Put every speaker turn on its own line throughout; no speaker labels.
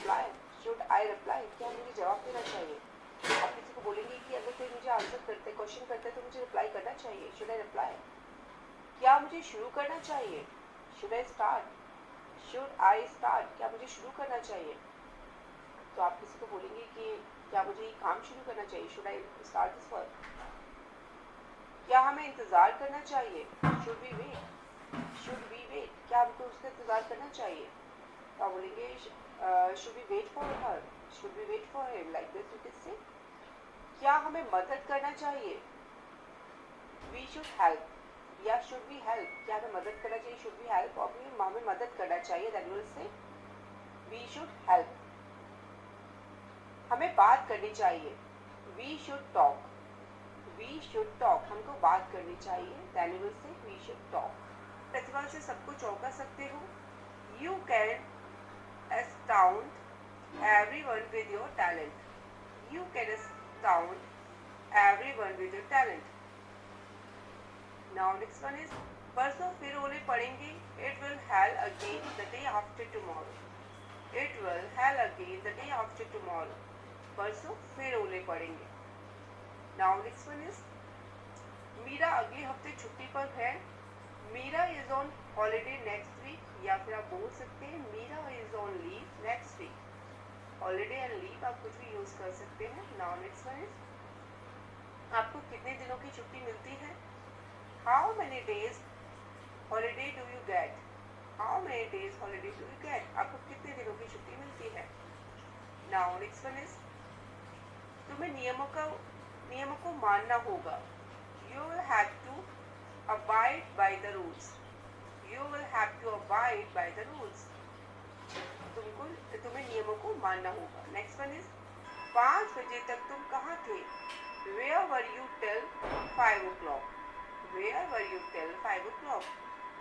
Reply, should I reply, क्या मुझे जवाब देना चाहिए। आप किसी को बोलेंगे कि अगर कोई मुझे आंसर करते क्वेश्चन करते तो मुझे रिप्लाई करना चाहिए, शुड आई रिप्लाई। क्या मुझे शुरू करना चाहिए, should I start, should I start, क्या मुझे शुरू करना चाहिए। तो आप किसी को बोलेंगे कि क्या मुझे ये काम शुरू करना चाहिए, should I start this work. क्या हमें इंतज़ार करना चाहिए, should we wait, should we wait, क्या हमको उसका इंतज़ार करना चाहिए। तो आप बोलेंगे should we wait for her, should we wait for him, like this you can say. क्या हमें मदद करना चाहिए, वी शुड हेल्प, या शुड वी हेल्प, क्या हमें मदद करना चाहिए, शुड वी हेल्प, और हमें मदद करना चाहिए, that will say we should help. हमें बात करनी चाहिए, we should talk, we should talk, हमको बात करनी चाहिए, that will say we should talk. प्रतिभा से सबको चौंका सकते हो, you can astound everyone with your talent, you can astound everyone with your talent. Now next one is परसों फिर ओले पड़ेंगे, it will hail again the day after tomorrow, it will hail again the day after tomorrow, परसों फिर ओले पड़ेंगे। Now next one is Meera अगले हफ्ते छुट्टी पर है, Meera is on holiday next week, या फिर आप बोल सकते हैं Meera is on leave next week. Holiday and leave आप कुछ भी यूज कर सकते हैं। नाउ नेक्स्ट वन इज आपको कितने दिनों की छुट्टी मिलती है, how many days holiday do you get, how many days holiday do you get, आपको कितने दिनों की छुट्टी मिलती है। नाउ नेक्स्ट वन इज तुम्हें नियमों को मानना होगा, you will have to abide by the rules, you will have to abide by the rules, तुम्हें नियमों को मानना होगा। नेक्स्ट वन इज 5 बजे तक तुम कहाँ थे, where were you till 5 o'clock, where were you till 5 o'clock,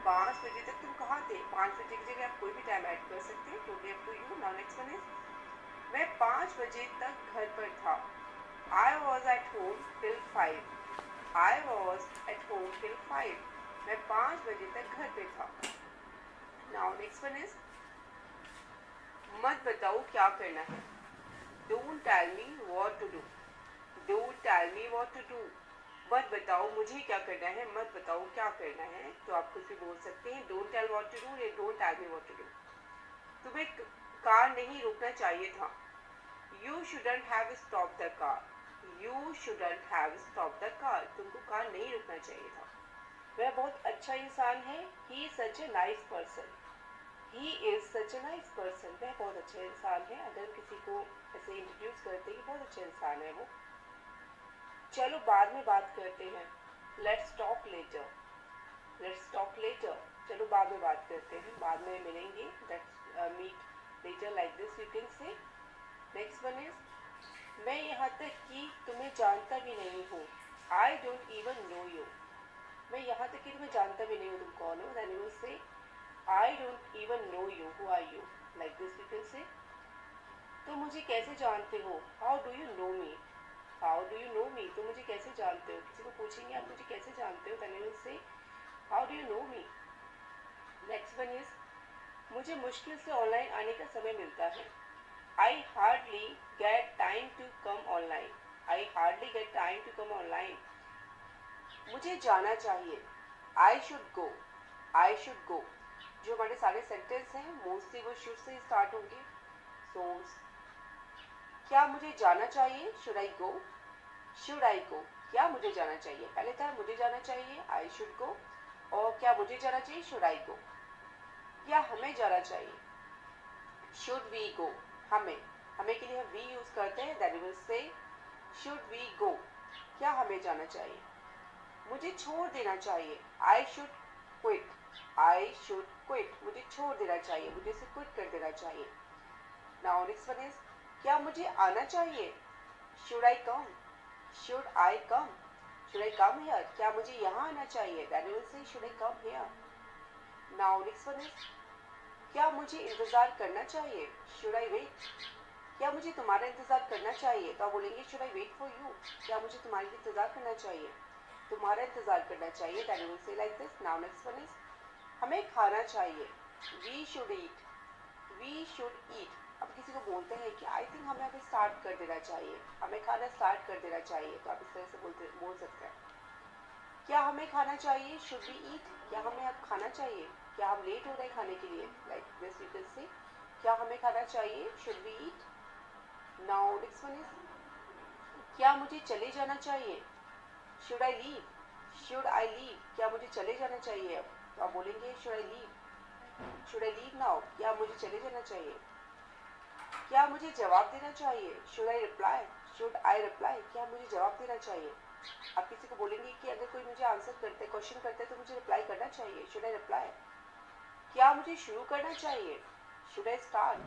5 बजे तक तुम कहाँ थे। 5 बजे की जगह आप कोई भी टाइम ऐड कर सकते हैं, totally up to you. Now next one is मैं 5 बजे तक घर पर था, I was at home till 5, I was at home till 5, मैं 5 बजे तक घर पे था। Now next one is मत बताओ क्या करना है, Don't tell me what to do, Don't tell me what to do, मत बताओ मुझे क्या करना है, मत बताओ क्या करना है। तो आप कुछ भी बोल सकते हैं, Don't tell what to do या Don't tell me what to do। तुम्हें कार नहीं रोकना चाहिए था, You shouldn't have stopped the car, You shouldn't have stopped the car, तुमको कार नहीं रुकना चाहिए था। वह बहुत अच्छा इंसान है, He is such a nice person, He is such a nice person, वह बहुत अच्छा इंसान है। अगर किसी को ऐसे इंट्रोड्यूस करते हैं कि बहुत अच्छा इंसान है वो। चलो बाद में बात करते हैं, Let's talk later, Let's talk later, चलो बाद में बात करते हैं, बाद में मिलेंगे, Let's meet later, like this you can say। Next one is मैं यहाँ तक कि तुम्हें जानता भी नहीं हूँ, I don't even know you, मैं यहाँ तक कि तुम्हें जानता भी नहीं हूँ, तुम कौन हो। Then you will say I don't even know you, who are you, like this you can say। तुम मुझे कैसे जानते हो, How do you know me, How do you know me, तुम मुझे कैसे जानते हो। किसी को पूछेंगे आप मुझे कैसे जानते हो, Then you will say How do you know me। Next one is मुझे मुश्किल से ऑनलाइन आने का समय मिलता है, I hardly get time to come online, I hardly get time to come online। मुझे जाना चाहिए, I should go, I should go। जो हमारे सारे सेंटेंस हैं मोस्टली वो शुड से स्टार्ट होंगे। सो क्या मुझे जाना चाहिए, should I go, should I go, क्या मुझे जाना चाहिए। पहले था मुझे जाना चाहिए I should go, और क्या मुझे जाना चाहिए should I go। क्या हमें जाना चाहिए, should we go, हमें के लिए हम वी यूज करते हैं, that will say should we go, क्या हमें जाना चाहिए। मुझे छोड़ देना चाहिए, I should quit, I should quit, मुझे छोड़ देना चाहिए, मुझे से क्विट कर देना चाहिए। नाउ नेक्स्ट वन इज क्या मुझे आना चाहिए, should I come, should I come, should I come here, क्या मुझे यहाँ आना चाहिए, that will say should I come here. Now next one is क्या मुझे इंतजार करना चाहिए, शुड आई वेट, क्या मुझे तुम्हारा इंतजार करना चाहिए। तो आप बोलेंगे should I wait for you, क्या मुझे तुम्हारे इंतजार करना चाहिए, तुम्हारा इंतजार करना चाहिए। That will say like this. Now next one is हमें खाना चाहिए, we should eat, we should eat. अब किसी को बोलते हैं कि आई थिंक हमें अभी स्टार्ट कर देना चाहिए, हमें खाना स्टार्ट कर देना चाहिए, तो आप इस तरह से बोल सकते हैं। क्या हमें खाना चाहिए, शुड वी ईट, क्या हमें अब खाना चाहिए, क्या हम लेट हो रहे हैं खाने के लिए, like this you can say क्या हमें खाना चाहिए, should we eat. Now next one is क्या मुझे चले जाना चाहिए, should I leave, should I leave, क्या मुझे चले जाना चाहिए अब, तो आप बोलेंगे should I leave, should I leave now, क्या मुझे चले जाना चाहिए। क्या मुझे जवाब देना चाहिए, should I reply, should I reply, क्या मुझे जवाब देना चाहिए। आप किसी को बोलेंगे कि अगर कोई मुझे आंसर करते क्वेश्चन करते तो मुझे रिप्लाई करना चाहिए, शुड आई रिप्लाई। क्या मुझे शुरू करना चाहिए, should I start,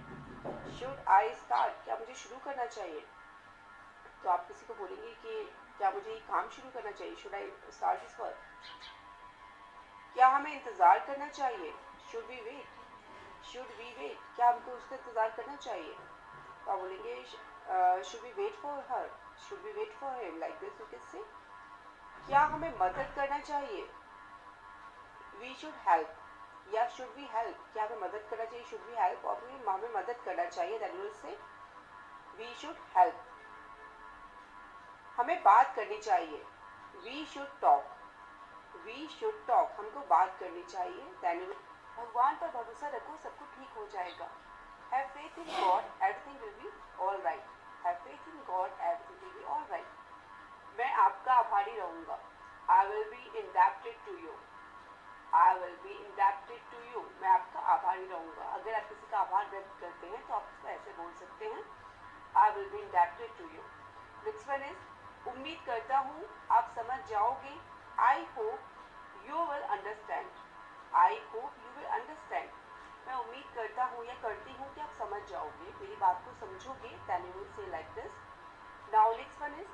should I start, क्या मुझे शुरू करना चाहिए। तो आप किसी को बोलेंगे कि क्या मुझे ये काम शुरू करना चाहिए, should I start this work. क्या हमें इंतज़ार करना चाहिए, should we wait, should we wait, क्या हमको उसका इंतज़ार करना चाहिए। तो आप बोलेंगे should we wait for her, should we wait for him, like this you can say. क्या हमें मदद करना चाहिए, वी शुड हेल्प, या शुड वी हेल्प, क्या हमें मदद करना चाहिए, शुड वी हेल्प, और हमें मदद करना चाहिए, that will say we should help. हमें बात करनी चाहिए, we should talk, we should talk, हमको बात करनी चाहिए, दैन भगवान पर भरोसा रखो, सब कुछ ठीक हो जाएगा। Have faith in God, everything will be all right, have faith in God, everything will be all right. मैं आपका आभारी रहूंगा, I will be indebted to you, I will be indebted to you, मैं आपका आभारी रहूंगा। अगर आप किसी का आभार व्यक्त करते हैं तो आप उसको ऐसे बोल सकते हैं, I will be indebted to you. Next one is उम्मीद करता हूँ आप समझ जाओगे, I hope you will understand, I hope you will understand, मैं उम्मीद करता हूँ या करती हूँ कि आप समझ जाओगे, मेरी बात को समझोगे, then you will say like this. Now next one is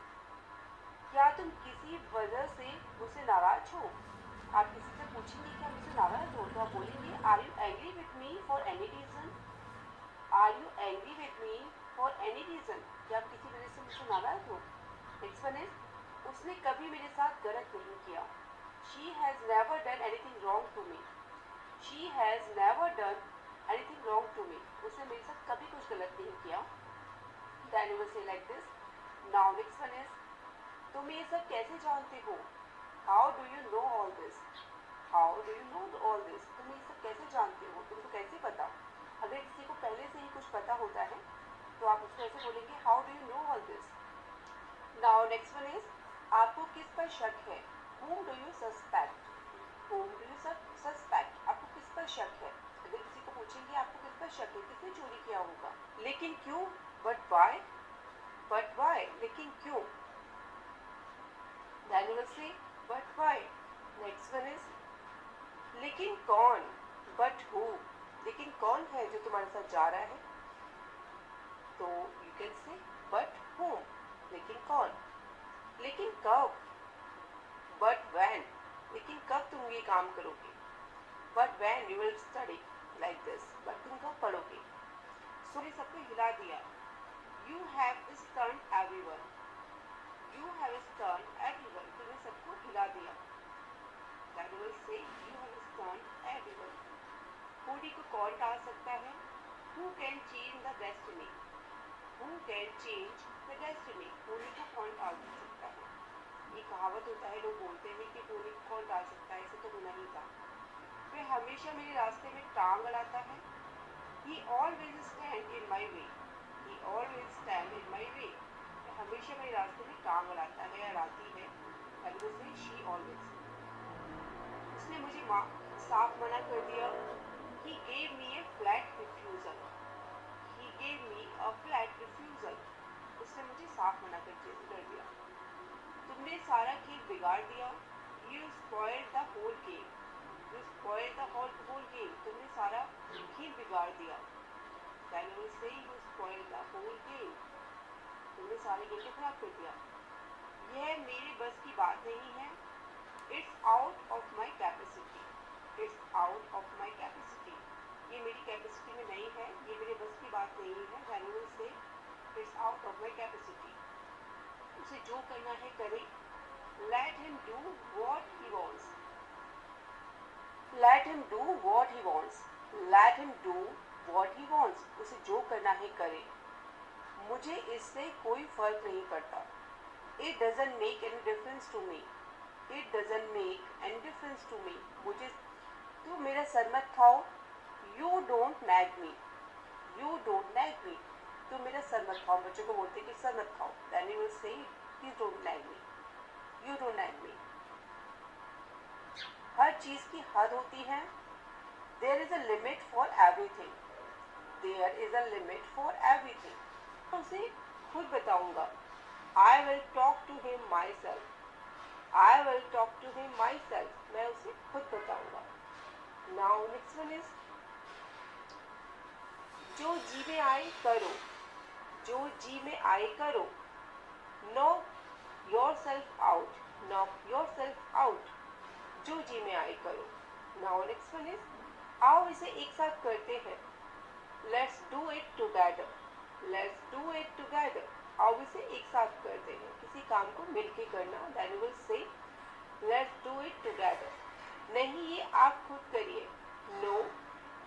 क्या तुम किसी वजह से मुझसे नाराज हो। आप किसी से पूछेंगे कि आप मुझसे नाराज हो, तो आप बोलेंगे are you angry with me for any reason, are you angry with me for any reason, क्या आप किसी वजह से मुझसे नाराज हो। नेक्स्ट वन इज उसने कभी मेरे साथ गलत नहीं किया, she has never done anything wrong to me, she has never done anything wrong to me, उसने मेरे साथ कभी कुछ गलत नहीं किया, then you will say like this. Now next one is तुम ये सब कैसे जानते हो, how do you know all this, how do you know all this, तुम ये सब कैसे जानते हो, तुमको कैसे पता। अगर किसी को पहले से ही कुछ पता होता है तो आप उसको ऐसे बोलेंगे how do you know all this. Now next one is आपको किस पर शक है, whom do you suspect, whom do you suspect, आपको किस पर शक है। अगर किसी को पूछेंगे आपको किस पर शक है, किसने चोरी किया होगा, लेकिन क्यों, बट वाई, लेकिन क्यों, then you will say but why। next one is लेकिन कौन, but who, लेकिन कौन है जो तुम्हारे साथ जा रहा है, तो you can say but whom, लेकिन कौन, लेकिन कब, but when, लेकिन कब तुम ये काम करोगे, but when you will study like this, but तुम कब पढ़ोगे। so ये सबको हिला दिया, you have stunned everyone, you have stunned everyone, तुमने सबको हिला दिया, that will say you have stunned everyone। Holi को कौन टाल सकता है, who can change the destiny, who can change the destiny, Holi को कौन टाल सकता है। ये कहावत होता है, लोग बोलते हैं कि होली को कौन टाल सकता है, ऐसे तो होना ही था। वह हमेशा मेरे रास्ते में टांग अड़ाता है, he always stand in my way, he always stand in my way, हमेशा मेरे रास्ते में टांग अड़ाता है, अड़ाती है, that will say she always। उसने मुझे साफ मना कर दिया, he gave me a flat refusal, he gave me a flat refusal, उसने मुझे साफ मना कर दिया। तुमने सारा खेल बिगाड़ दिया, you spoiled the whole game, you spoiled the whole game, तुमने सारा खेल बिगाड़ दिया, then you will say you spoiled the whole game, तुमने सारे खेल को खराब कर दिया। यह मेरे बस की बात नहीं है, it's out of my capacity, it's out of my capacity, ये मेरी कैपेसिटी में नहीं है, ये मेरे बस की बात नहीं है, then you will say it's out of my capacity। उसे जो करना है करे, let him do what he wants, let him do what he wants, let him do what he wants, उसे जो करना है करे, मुझे इससे कोई फर्क नहीं पड़ता। It doesn't make any difference to me. It doesn't make any difference to me. मुझे तू मेरा सर मत खाओ। You don't nag me. You don't nag me. तो मेरा सर मत खाओ। बच्चों को बोलते कि सर मत खाओ। Then you will say please don't nag me. You don't nag me. हर चीज की हद होती है। There is a limit for everything. There is a limit for everything. उसे खुद बताऊंगा। I will talk to him myself. I will talk to him myself. मैं उसे खुद बताऊंगा। नाउ नेक्स्ट वन इज जो जी में आए करो। जो जी में आए करो। Knock your self out. Knock your self out. जो जी में आए करो। नाउ नेक्स्ट वन इज आओ इसे एक साथ करते हैं। Let's do it together. Let's do it together. आओ इसे एक साथ करते हैं। किसी काम को मिलके करना। Then you will say let's do it together. नहीं ये आप खुद करिए। No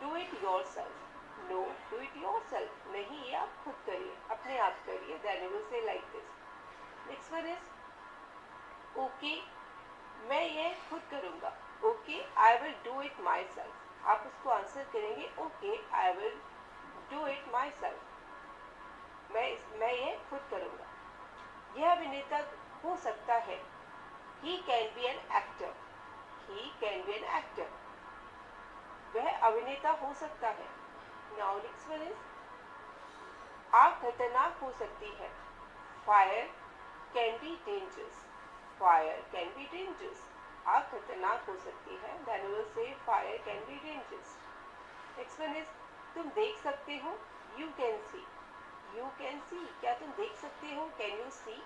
do it yourself. No do it yourself. नहीं ये आप खुद करिए, अपने आप करिए। Then you will say like this. Next one is okay मैं ये खुद करूंगा। Okay I will do it myself. आप उसको आंसर करेंगे okay I will do it myself. मैं ये खुद करूंगा। यह अभिनेता हो सकता है। He can be an actor. He can be an actor. वह अभिनेता हो सकता है। नाउ नेक्स्ट वन इज आग खतरनाक हो सकती है। Fire can be dangerous. Fire can be dangerous. आग खतरनाक हो सकती है। Then we will say fire can be dangerous. Next one is तुम देख सकते हो। You can see. You can see. क्या तुम देख सकते हो? Can you see.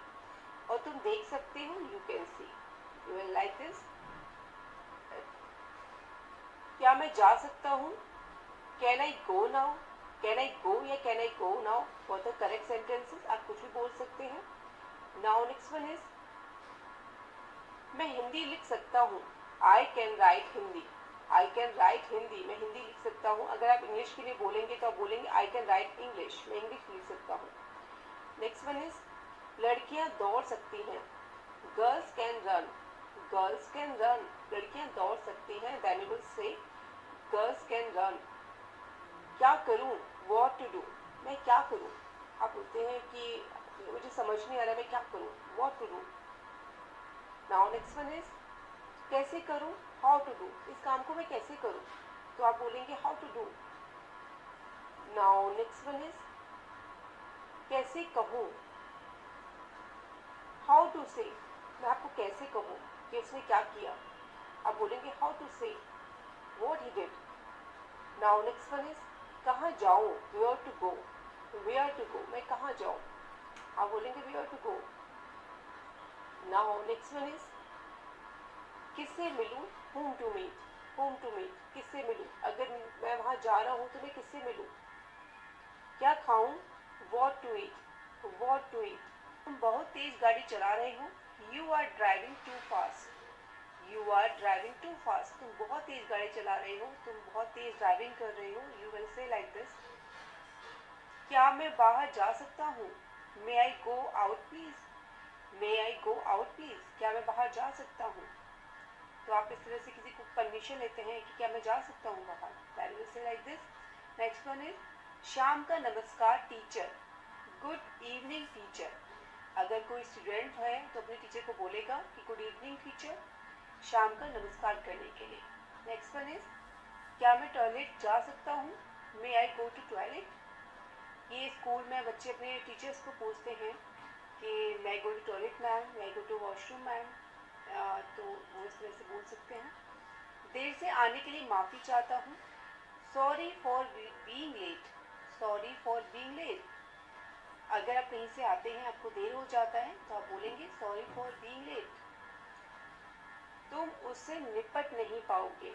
और तुम देख सकते हो you can see. You will like this. क्या मैं जा सकता हूँ? Can I go now. Can I गो या can I go now for the correct sentences आप कुछ भी बोल सकते हैं। नाउ नेक्स्ट वन इज मैं हिंदी लिख सकता हूँ। I can write Hindi. I can write Hindi. मैं हिंदी लिख सकता हूँ। अगर आप इंग्लिश के लिए बोलेंगे तो आप बोलेंगे आई कैन राइट इंग्लिश। मैं इंग्लिश लिख सकता हूँ। नेक्स्ट वन इज लड़कियाँ दौड़ सकती हैं। Girls can run. Girls can run. लड़कियाँ दौड़ सकती हैं। Then you will say girls can run. क्या करूं? What to do. मैं क्या करूं? आप बोलते हैं कि मुझे समझ नहीं आ रहा मैं क्या करूं। What to do. Now next one is कैसे करूं? How to do. इस काम को मैं कैसे करूं? तो आप बोलेंगे how to do. Now next one is कैसे कहूं? हाउ टू से। मैं आपको कैसे कहूं कि उसने क्या किया? आप बोलेंगे how to say what he did. Now next one is कहाँ जाऊं? Where to go. Where to go. मैं कहाँ जाऊं? आप बोलेंगे where to go. Now next one is किससे मिलूं? whom to meet. whom to meet. किससे मिलूं? अगर मैं वहां जा रहा हूं तो मैं किससे मिलूं? क्या खाऊं? what to eat. what to eat. तुम बहुत तेज गाड़ी चला रहे हो। You are driving too fast. You are driving too fast. तुम बहुत तेज गाड़ी चला रहे हो। तुम बहुत तेज ड्राइविंग कर रहे हो। You will say like this. क्या मैं बाहर जा सकता हूँ? May I go out please. May I go out please. क्या मैं बाहर जा सकता हूँ? तो आप इस तरह से किसी को परमिशन लेते हैं कि क्या मैं जा सकता हूँ बाहर। That will say like this. Next one is शाम का नमस्कार टीचर। Good evening teacher. अगर कोई स्टूडेंट है तो अपने टीचर को बोलेगा कि गुड इवनिंग टीचर, शाम का नमस्कार करने के लिए। नेक्स्ट वन इज क्या मैं टॉयलेट जा सकता हूँ? May I go to toilet. ये स्कूल में बच्चे अपने टीचर्स को पूछते हैं कि मैं गो टू टॉयलेट मैम, मैं गो टू वॉशरूम मैम। तो वो इस तरह से बोल सकते हैं। देर से आने के लिए माफ़ी चाहता हूँ। Sorry for being late. Sorry for being late. अगर आप कहीं से आते हैं आपको देर हो जाता है तो आप बोलेंगे सॉरी फॉर बीइंग लेट। तुम उससे निपट नहीं पाओगे।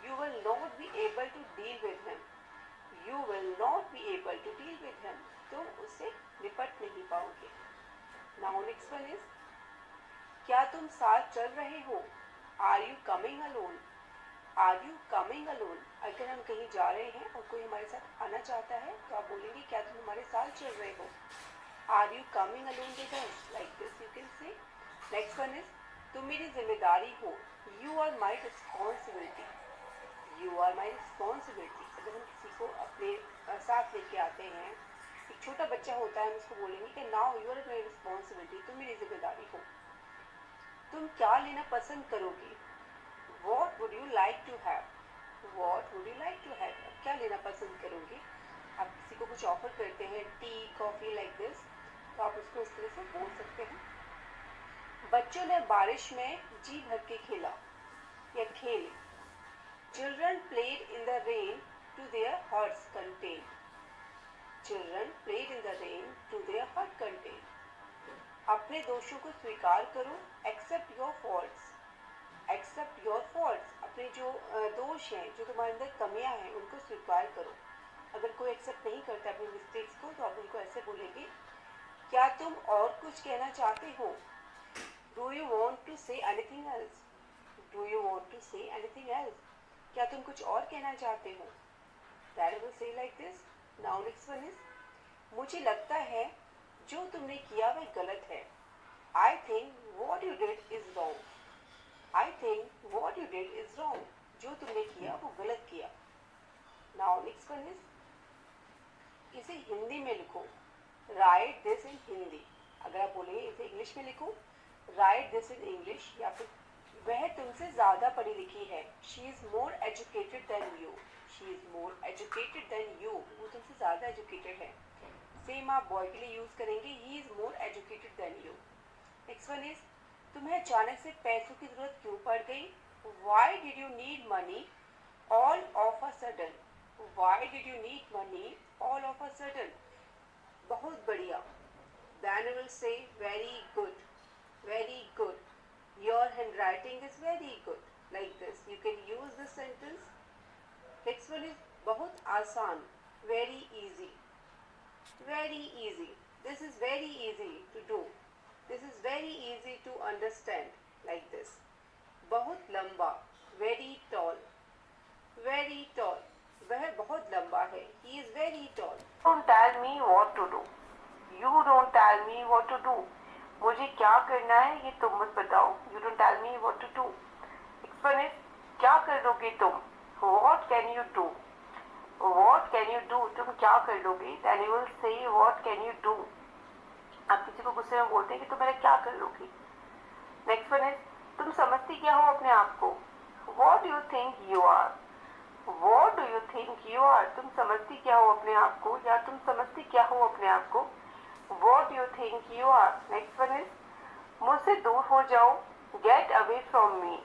You will not be able to deal with him. You will not be able to deal with him. तुम उससे निपट नहीं पाओगे। नाउ नेक्स्ट वन इज क्या तुम साथ चल रहे हो? Are you coming alone. Are you coming alone. अगर हम कहीं जा रहे हैं और कोई हमारे साथ आना चाहता है तो आप बोलेंगे क्या तुम हमारे साथ चल रहे हो। Are you coming alone with us, like this you can say. Next one is तुम मेरी जिम्मेदारी हो, you are my responsibility, you are my responsibility. अगर हम किसी को अपने साथ लेके आते हैं, एक छोटा बच्चा होता है, हम उसको बोलेंगे कि now you are my responsibility, तुम मेरी जिम्मेदारी हो। तुम क्या लेना पसंद करोगे, what would you like to have, what would you like to have, क्या लेना पसंद करोगे। आप किसी को कुछ ऑफर करते हैं, टी कॉफी लाइक दिस, तो आप उसको इस तरह से बोल सकते हैं। बच्चों ने बारिश में जी भर के खेला या खेले। Children played in the rain to their hearts content, children played in the rain to their heart content. अपने दोषों को स्वीकार करो, accept your faults, accept your faults, अपने जो दोष हैं, जो तुम्हारे अंदर कमियां हैं, उनको स्वीकार करो। अगर कोई एक्सेप्ट नहीं करता अपनी मिस्टेक्स को, तो आप उनको ऐसे बोलेंगे, क्या तुम और कुछ कहना चाहते हो, do you want to say anything else, do you want to say anything else, क्या तुम कुछ और कहना चाहते हो। That will say like this. Now next one is मुझे लगता है जो तुमने किया वह गलत है, I think what you did is wrong, I think what you did is wrong, जो तुमने किया वो गलत किया। नाउ नेक्स्ट वन इज इसे हिंदी में लिखो, राइट दिस इन हिंदी। अगर आप बोलेंगे इसे इंग्लिश में लिखो, राइट दिस इन इंग्लिश, या फिर वह तुमसे ज़्यादा पढ़ी लिखी है, she is more educated then you, she is more educated then you, वो तुमसे ज़्यादा एजुकेटेड है। सेम आप बॉय के लिए यूज़ करेंगे, he is more educated then you. Next one is तुम्हें अचानक से पैसों की ज़रूरत क्यों पड़ गई, why did you need money all of a sudden, why did you need money all of a sudden, बहुत बढ़िया। Then you will say very good, very good. Your handwriting is very good. Like this, you can use this sentence. Next one is बहुत आसान, very easy, very easy. This is very easy to do. This is very easy to understand. Like this. बहुत लंबा, very tall, very tall. वह बहुत लंबा है, he is very tall. Don't tell me what to do. You don't tell me what to do. मुझे क्या करना है ये तुम मत बताओ. You don't tell me what to do. Next one is क्या करोगे तुम. What can you do? What can you do? तुम क्या कर लोगे. Then you will say what can you do. आप किसी को गुस्से में बोलते हैं कि तुम मेरा क्या कर लोगी. Next one is तुम समझती क्या हो अपने आप को. What do you think you are? What do you think you are? तुम समझती क्या हो अपने आप को, या तुम समझती क्या हो अपने आप को. What do you think you are? Next one is मुझसे दूर हो जाओ. Get away from me.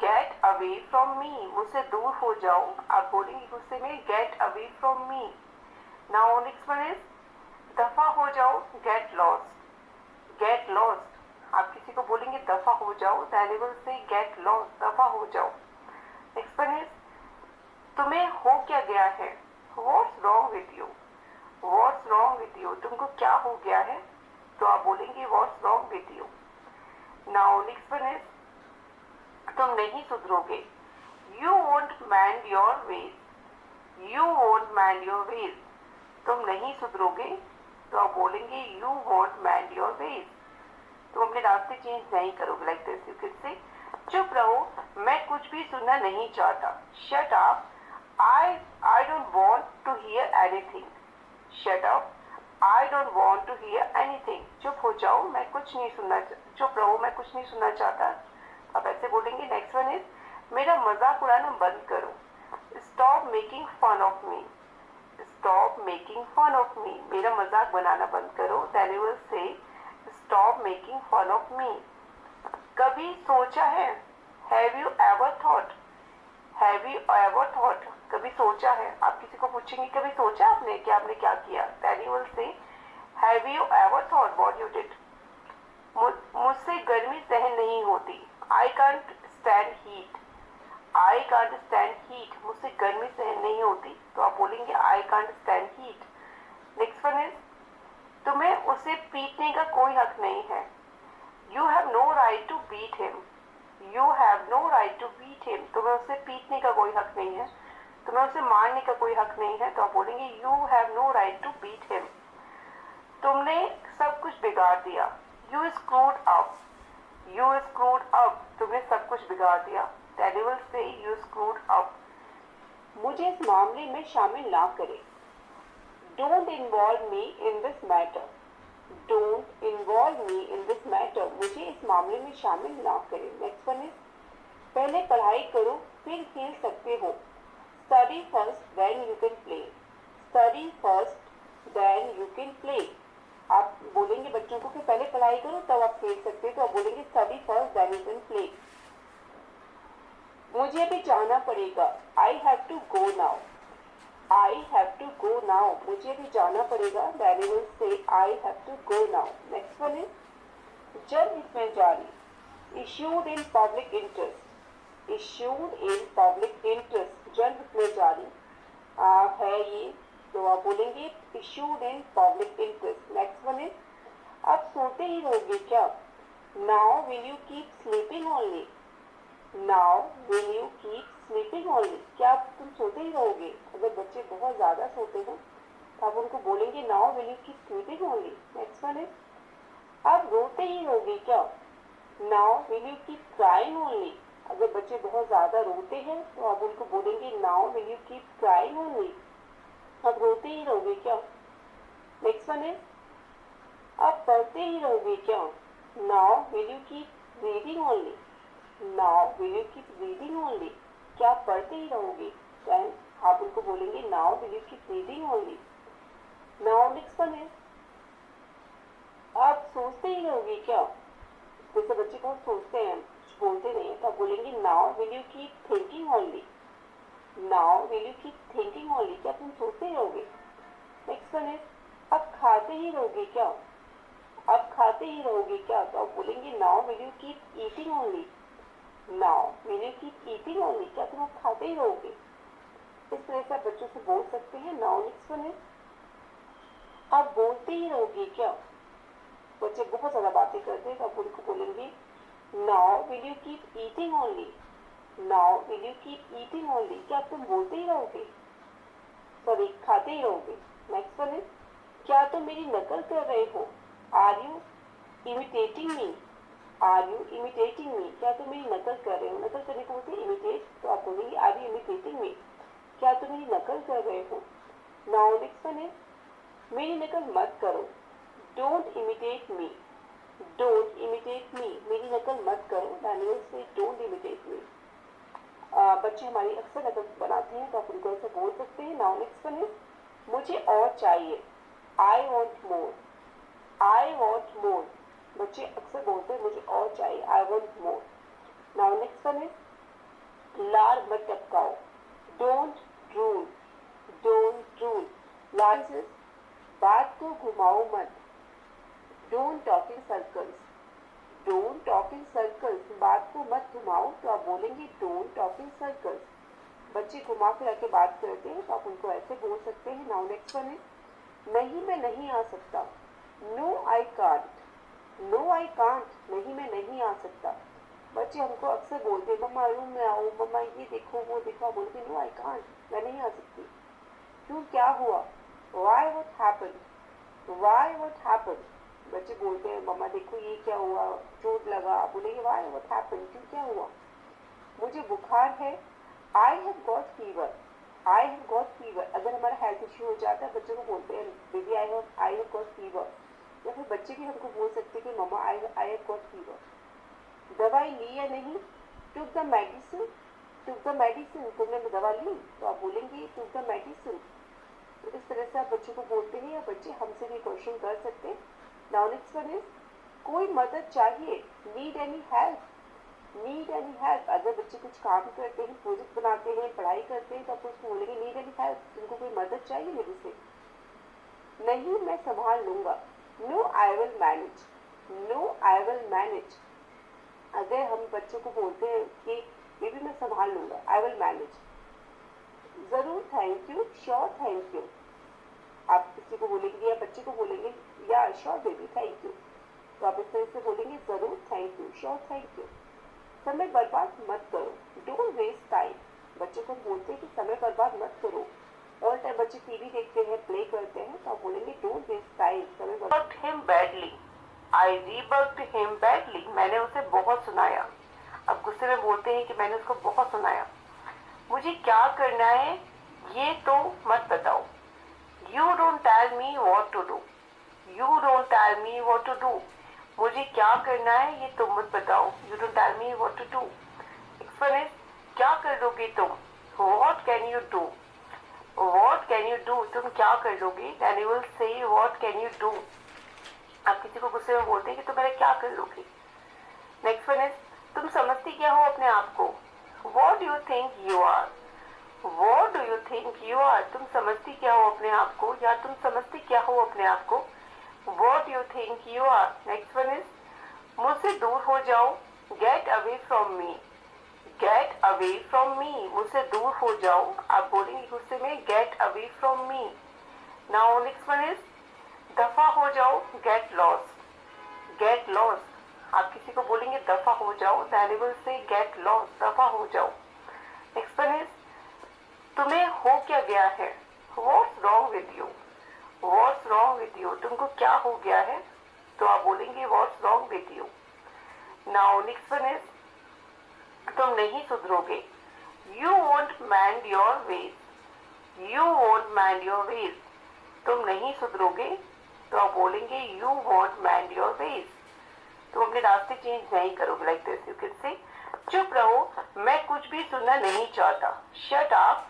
Get away from me. मुझसे दूर हो जाओ. आप बोलेंगे गुस्से में get away from me. Now next one is दफा हो जाओ. Get lost. Get lost. आप किसी को बोलेंगे दफा हो जाओ, then you will say get lost. दफा हो जाओ. Next one is तुम्हें हो क्या गया है. What's wrong with you? What's wrong with you? तुमको क्या हो गया है, तो आप बोलेंगे What's wrong with you. Now next one is तुम नहीं सुधरोगे. You won't mend your ways. You won't mend your ways. तुम नहीं सुधरोगे, तो आप बोलेंगे You won't mend your ways. तुम अपने रास्ते चेंज नहीं करोगे. Like this you can say चुप रहो, मैं कुछ भी सुनना नहीं चाहता. Shut up. I don't want to hear anything. Shut up. I don't want to hear anything. चुप हो जाओ, मैं कुछ नहीं सुनना. चुप रहो, मैं कुछ नहीं सुनना चाहता. आप ऐसे बोलेंगे. नेक्स्ट वन इज मेरा मजाक उड़ाना बंद करो. Stop making fun of me. Stop making fun of me. मेरा मजाक बनाना बंद करो. Then you will say stop making fun of me. कभी सोचा है. Have you ever thought? Have you ever thought? कभी सोचा है. आप किसी को पूछेंगे कभी सोचा आपने कि आपने क्या किया. Then you will say Have you ever thought what you did? मुझसे गर्मी सहन नहीं होती. I can't stand heat. I can't stand heat. मुझसे गर्मी सहन नहीं होती, तो आप बोलेंगे I can't stand heat. Next one is तुम्हें उसे पीटने का कोई हक नहीं है. You have no right to beat him. You have no right to beat him. तुम्हें उसे पीटने का कोई हक नहीं है, तुम्हें उसे मारने का कोई हक नहीं है, तो आप बोलेंगे You have no right to beat him. तुमने बिगाड़ दिया। You screwed up, you screwed up, तुमने सब कुछ बिगाड़ दिया। Daddy will say you screwed up. मुझे इस मामले में शामिल ना करें। Don't involve me in this matter, don't involve me in this matter, मुझे इस मामले में शामिल ना करें। नेक्स्ट वन इज पहले पढ़ाई करो फिर खेल सकते हो। Study first then you can play, study first then you can play. आप बोलेंगे बच्चों को कि पहले पढ़ाई करो तब आप खेल सकते हो, तो आप बोलेंगे study first then you can play. मुझे अभी जाना पड़ेगा, I have to go now, I have to go now, मुझे अभी जाना पड़ेगा। Then you will say I have to go now. Next one is जल्द इसमें जारी, issued in public interest, issued in public interest, जल्द इसमें जारी है ये, तो आप बोलेंगे issued in public interest. Next one is अब सोते ही रहोगे क्या, now will you keep sleeping only, now will you keep sleeping only, क्या तुम सोते ही रहोगे। अगर बच्चे बहुत ज्यादा सोते हैं तो आप उनको बोलेंगे now will you keep sleeping only. Next one is अब रोते ही रहोगे क्या, now will you keep crying only, अगर बच्चे बहुत ज्यादा रोते हैं तो आप उनको बोलेंगे now will you keep crying only, अब रोते ही रहोगे क्या। नेक्स्ट वन इज अब पढ़ते ही रहोगे क्या, now will you keep reading only, now will you keep reading only, क्या आप पढ़ते ही रहोगे। देन आप उनको बोलेंगे now will you keep reading only. Now next one is आप सोचते ही रहोगे क्या, जैसे बच्चे बहुत सोचते हैं कुछ बोलते नहीं है, तो आप बोलेंगे now will you keep thinking only, now will you keep thinking only, क्या तुम सोचते रहोगे। नेक्स्ट वन इज अब खाते ही रहोगे क्या, अब खाते ही रहोगे क्या, तो आप बोलेंगे now will you keep eating only, now will you keep eating only, क्या तुम अब खाते ही रहोगे। इस तरह से आप बच्चों से बोल सकते हैं। नाउ नेक्स्ट वन इज आप बोलते ही रहोगे क्या, बच्चे बहुत ज्यादा बातें करते हैं तो आप उनको बोलेंगे now will you keep eating only, now will you keep eating only, क्या तुम बोलते ही रहोगे, सॉरी खाते ही रहोगे। नेक्स्ट वन इज क्या तुम मेरी नकल कर रहे हो, are you imitating me, are you imitating me, क्या तुम मेरी नकल कर रहे हो, नकल करने को बोलते हैं इमिटेट, तो आप बोलेंगे आर यू इमिटेटिंग मी, क्या तुम मेरी नकल कर रहे हो। नाउ नेक्स्ट वन इज मेरी नकल मत करो, don't imitate me, don't imitate me, मेरी नकल मत करो। डैनियल से डोंट इमिटेट मी। बच्चे हमारी अक्सर नकल बनाते हैं तो आप उनको ऐसे बोल सकते हैं। नाउ नेक्स्ट वन इज मुझे और चाहिए, I want more, I want more, बच्चे अक्सर बोलते हैं मुझे और चाहिए, I want more. Now next one is लार मत टपकाओ, डोंट ड्रूल, डोंट ड्रूल, लार इज बात को घुमाओ मत, don't talk in circles, don't talk in circles, बात को मत घुमाओ, तो आप बोलेंगे डोंट टॉक इन सर्कल्स। बच्चे घुमा फिरा के बात करते हैं तो आप उनको ऐसे बोल सकते हैं। नाउ नेक्स्ट वन इज नहीं मैं नहीं आ सकता, no I can't, no I can't, नहीं मैं नहीं आ सकता। बच्चे हमको अक्सर बोलते हैं मम्मा रूम में आओ, मम्मा ये देखो वो देखो, बोलते नो आई कांट, मैं नहीं आ सकती। क्यों, क्या हुआ, why what happened, why what happened, बच्चे बोलते हैं मम्मा देखो ये क्या हुआ, चोट लगा, बोलेंगे वाई व्हाट हैपेंड, क्यों क्या हुआ। मुझे बुखार है, I have got fever, I have got fever, अगर हमारा हेल्थ इश्यू हो जाता है बच्चों को बोलते हैं baby I have got fever, या फिर बच्चे भी हमको बोल सकते हैं कि मम्मा आई हैव गॉट फीवर। दवाई ली या नहीं, took the medicine, took the medicine, तुमने दवा ली, तो आप बोलेंगे टुक द मेडिसिन। तो इस तरह से आप बच्चों को बोलते हैं या बच्चे हमसे भी क्वेश्चन कर सकते हैं। नाउ नेक्स्ट वन इज कोई मदद चाहिए, need any help, need any help, अगर बच्चे कुछ काम करते हैं, प्रोजेक्ट बनाते हैं, पढ़ाई करते हैं तो आप उसको बोलेंगे नीड एनी हेल्प, तुमको कोई मदद चाहिए मेरे से। नहीं मैं संभाल लूंगा, no I will manage, no I will manage, अगर हम बच्चों को बोलते हैं कि बेबी मैं संभाल लूंगा, आई विल मैनेज। जरूर thank you, sure thank you, आप किसी को बोलेंगे या बच्चे को बोलेंगे या श्योर बेबी थैंक यू, तो आप इस तरह से बोलेंगे जरूर thank you, sure thank you. समय बर्बाद मत करो, डोंट वेस्ट टाइम, बच्चे को बोलते हैं कि समय बर्बाद मत करो। ऑल टाइम बच्चे टीवी देखते हैं, प्ले करते हैं, तो आप बोलेंगे डोंट वेस्ट टाइम, समय बर्बाद। हिम बैडली, आई रीबक्ड हिम बैडली, मैंने उसे बहुत सुनाया। अब गुस्से में बोलते हैं कि मैंने उसको बहुत सुनाया। मुझे क्या करना है ये तो मत बताओ। You don't tell me what to do. You don't tell me what to do, मुझे क्या करना है ये तुम मत बताओ। You don't tell me what to do. Next one is क्या कर लोगे तुम। What can you do. What can you do, तुम क्या कर लोगे। Then you will say what can you do. आप किसी को गुस्से में बोलते हैं कि तुम मेरा क्या कर लोगे। नेक्स्ट वन इज तुम समझती क्या हो अपने आप को। What do you think you are. What do you think you are, तुम समझती क्या हो अपने आप को या तुम समझती क्या हो अपने आप को। What you think you are. Next one is मुझसे दूर हो जाओ। Get away from me. Get away from me, मुझसे दूर हो जाओ। आप बोलेंगे गुस्से में get away from me. Now next one is दफा हो जाओ। Get lost. गेट लॉस्ट, आप किसी को बोलेंगे दफा हो जाओ, then you will say get lost, दफा हो जाओ। नेक्स्ट वन इज तुम्हें हो क्या गया है। What's wrong with you? What's wrong with you? तुमको क्या हो गया है, तो आप बोलेंगे What's wrong with you? Now next one is तुम नहीं सुधरोगे। You won't mend your ways. You won't mend your ways. तुम नहीं सुधरोगे, तो आप बोलेंगे You won't mend your ways. तुम अपने रास्ते चेंज नहीं करोगे। लाइक दिस यू कैन से चुप रहो, मैं कुछ भी सुनना नहीं चाहता। Shut up.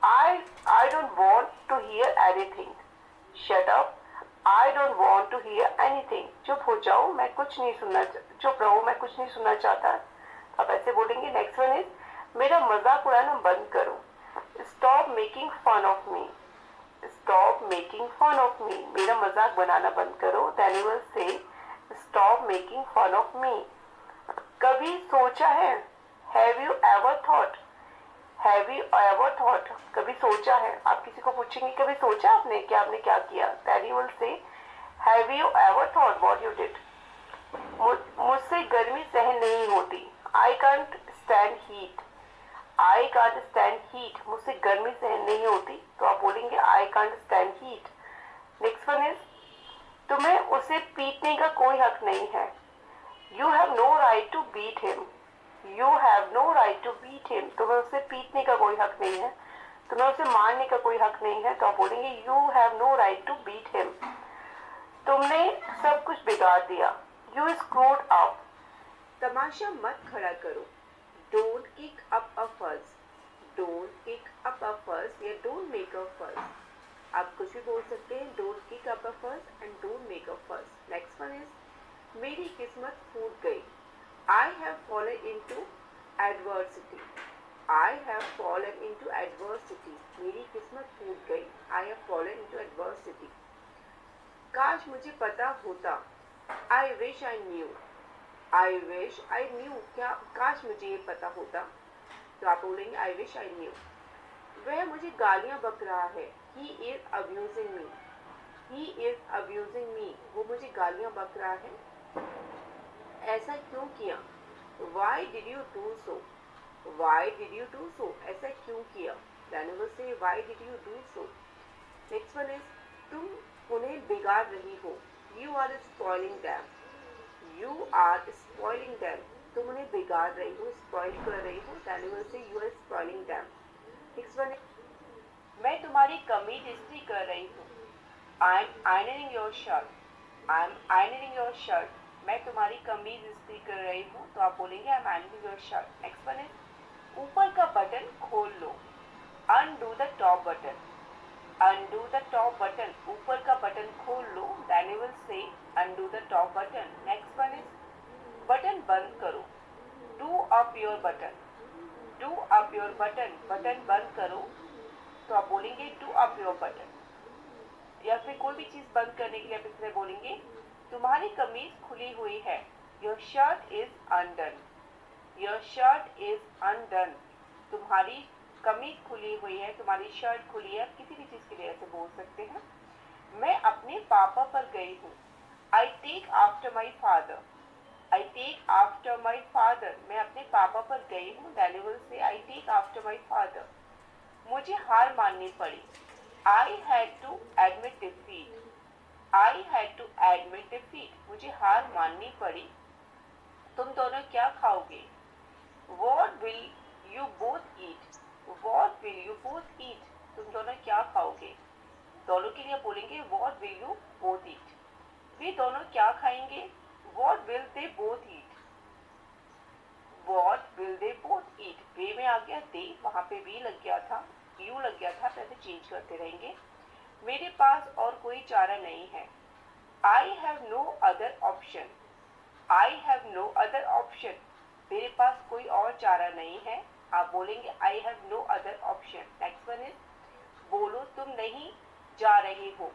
I don't want to hear anything. Shut up. I don't want to hear anything. चुप हो जाओ, मैं कुछ नहीं सुनना, चुप रहो, मैं कुछ नहीं सुनना चाहता। आप ऐसे बोलेंगे। नेक्स्ट वन इज मेरा मजाक उड़ाना बंद करो। Stop making fun of me. Stop making fun of me. मेरा मजाक बनाना बंद करो। Then you will say Stop making fun of me. कभी सोचा है। Have you ever thought? Have you ever thought? कभी सोचा है। आप किसी को पूछेंगे कभी सोचा आपने कि आपने क्या किया। Then you will say Have you ever thought what you did? मुझसे गर्मी सहन नहीं होती। I can't stand heat. I can't stand heat. मुझसे गर्मी सहन नहीं होती, तो आप बोलेंगे I can't stand heat. Next one is तुम्हें उसे पीटने का कोई हक नहीं है। You have no right to beat him. You have no right to beat him. तुम्हें उसे पीटने का कोई हक नहीं है, तुम्हें उसे मारने का कोई हक नहीं है, तो आप बोलेंगे You have no right to beat him. तुमने सब कुछ बिगाड़ दिया। You screwed up. तमाशा मत खड़ा करो। Don't kick up a fuss. Don't kick up a fuss या don't make a fuss. आप कुछ भी बोल सकते हैं। Don't kick up a fuss and don't make a fuss. Next one is मेरी किस्मत फूट गई। I have fallen into adversity. I have fallen into adversity. मेरी किस्मत फूट गई। I have fallen into adversity. काश मुझे पता होता। I wish I knew. I wish I knew. क्या काश मुझे ये पता होता, तो आप बोलेंगे I wish I knew. वह मुझे गालियां बक रहा है। He is abusing me. He is abusing me. वो मुझे गालियां बक रहा है। ऐसा क्यों किया। Why did you do so? Why did you do so? ऐसा क्यों किया। Then you will say Why did you do so? Next one is तुम उन्हें बिगाड़ रही हो। You are spoiling them. You are spoiling them. तुम उन्हें बिगाड़ रही हो, spoil कर रही हो। Then you will say You are spoiling them. Next one is मैं तुम्हारी कमीज इस्त्री कर रही हूँ। I am ironing your shirt. I am ironing your shirt. मैं तुम्हारी कमीज इस्त्री कर रही हूँ, तो आप बोलेंगे I am ironing your shirt. Next one is ऊपर का बटन खोल लो। Undo the top button. Undo the top button. ऊपर का बटन खोल लो। Then you will say undo the top button. Next one is button बंद करो। Do up your button. Do up your button. Button बंद करो, तो आप बोलेंगे do up your button. या फिर कोई भी चीज बंद करने के लिए आप इसमें बोलेंगे तुम्हारी कमीज खुली हुई है। Your shirt is undone. Your shirt is undone. तुम्हारी कमीज खुली हुई है, तुम्हारी शर्ट खुली है। किसी भी चीज के लिए ऐसे बोल सकते हैं। मैं अपने पापा पर गई हूँ। I take after my father. I take after my father. मैं अपने पापा पर गई हूँ। Then you will say I take after my father. मुझे हार माननी पड़ी। I had to admit defeat. I had to admit defeat. मुझे हार माननी पड़ी. तुम दोनों क्या खाओगे? What will you both eat? What will you both eat? तुम दोनों क्या खाओगे? दोनों के लिए बोलेंगे What will you both eat? वे दोनों क्या खाएंगे? What will they both eat? What will they both eat? वे में आ गया they, वहां पे भी लग गया था, you लग गया था, तो ऐसे चेंज करते रहेंगे. मेरे पास और कोई चारा नहीं है. I have no other option. I have no other option. मेरे पास कोई और चारा नहीं है. आप बोलेंगे I have no other option. Next one is बोलो तुम नहीं जा रहे हो.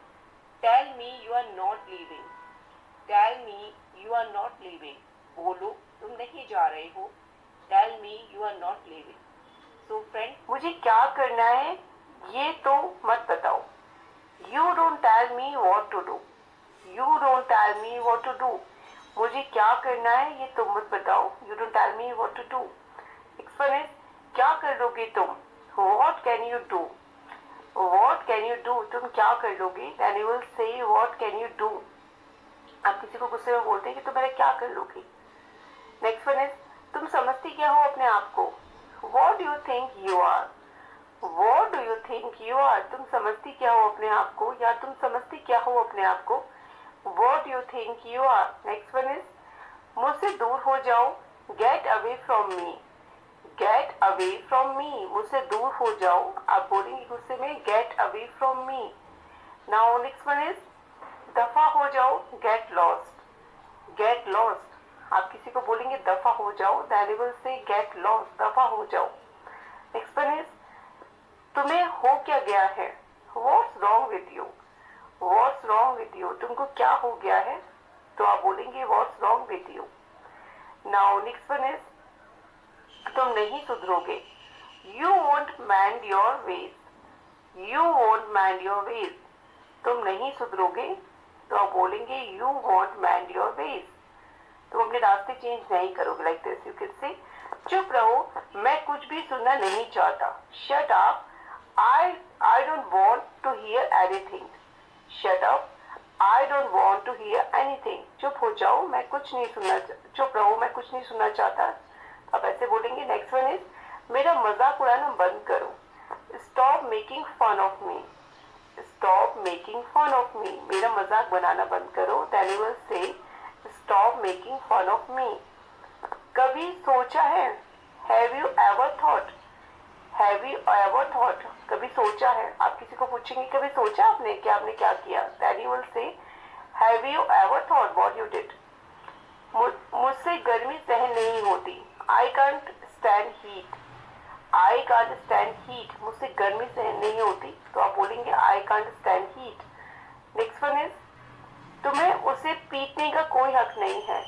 Tell me you are not leaving. Tell me you are not leaving. बोलो तुम नहीं जा रहे हो. Tell me you are not leaving. So friends, मुझे क्या करना है ये तो मत बताओ. You don't tell me what to do. You don't tell me what to do. मुझे क्या करना है ये तुम मत बताओ. You don't tell me what to do. Next one is क्या कर लोगे तुम. What can you do? What can you do? तुम क्या कर लोगे. Then you will say what can you do. आप किसी को गुस्से में बोलते हैं कि तुम मेरा क्या कर लोगे. Next one is तुम समझती क्या हो अपने आप को. What do you think you are? What do you think you are? तुम समझती क्या हो अपने आप को या तुम समझती क्या हो अपने आप को. What do you think you are? Next one is मुझसे दूर हो जाओ. Get away from me. Get away from me. मुझसे दूर हो जाओ. आप बोलेंगे गुस्से में get away from me. Now next one is दफा हो जाओ. Get lost. Get lost. आप किसी को बोलेंगे दफा हो जाओ. Then you will say get lost. दफा हो जाओ. Next one is तुम्हें हो क्या गया है. What's wrong with you? What's wrong with you? तुमको क्या हो गया है. तो आप बोलेंगे What's wrong with you. Now next one is तुम नहीं सुधरोगे. You won't mend your ways. You won't mend your ways. तुम नहीं सुधरोगे तो आप बोलेंगे You won't mend your ways. तुम अपने रास्ते चेंज नहीं करोगे. लाइक दिस यू कैन से चुप रहो मैं कुछ भी सुनना नहीं चाहता. Shut up. I don't want to hear anything. Shut up. I don't want to hear anything. चुप हो जाओ मैं कुछ नहीं सुनना. चुप रहो मैं कुछ नहीं सुनना चाहता. आप ऐसे बोलेंगे. नेक्स्ट वन इज मेरा मजाक उड़ाना बंद करो. Stop making fun of me. Stop making fun of me. मेरा मजाक बनाना बंद करो. Then you will say Stop making fun of me. कभी सोचा है. Have you ever thought? Have you ever thought? कभी सोचा है. आप किसी को पूछेंगे कभी सोचा आपने कि आपने क्या किया. Then you will say Have you ever thought what you did? मुझसे गर्मी सहन नहीं होती. I can't stand heat. I can't stand heat. मुझसे गर्मी सहन नहीं होती. तो आप बोलेंगे I can't stand heat. Next one is तुम्हें उसे पीटने का कोई हक नहीं है.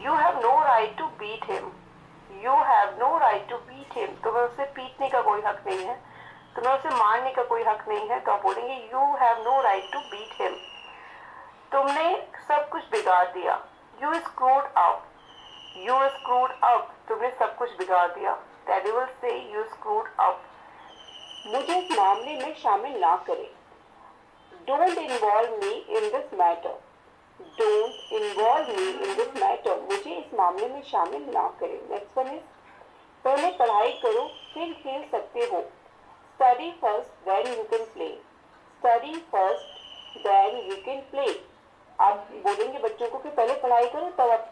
You have no right to beat him. You have no right to beat him. तुम्हें उसे पीटने का कोई हक नहीं है. तुम्हें उसे मारने का कोई हक नहीं है. तो आप बोलेंगे You have no right to beat him. तुमने सब कुछ बिगाड़ दिया. You screwed up. You screwed up. तुमने सब कुछ बिगाड़ दिया. Then you will say You screwed up. मुझे इस मामले में शामिल ना करें. Don't involve me in this matter. Don't involve me in this matter. मुझे इस मामले में शामिल ना करें. Next one is पहले पढ़ाई करो फिर खेल सकते हो. Study first then you can play. Study first then you can play. आप बोलेंगे बच्चों को कि पहले पढ़ाई करो तब आप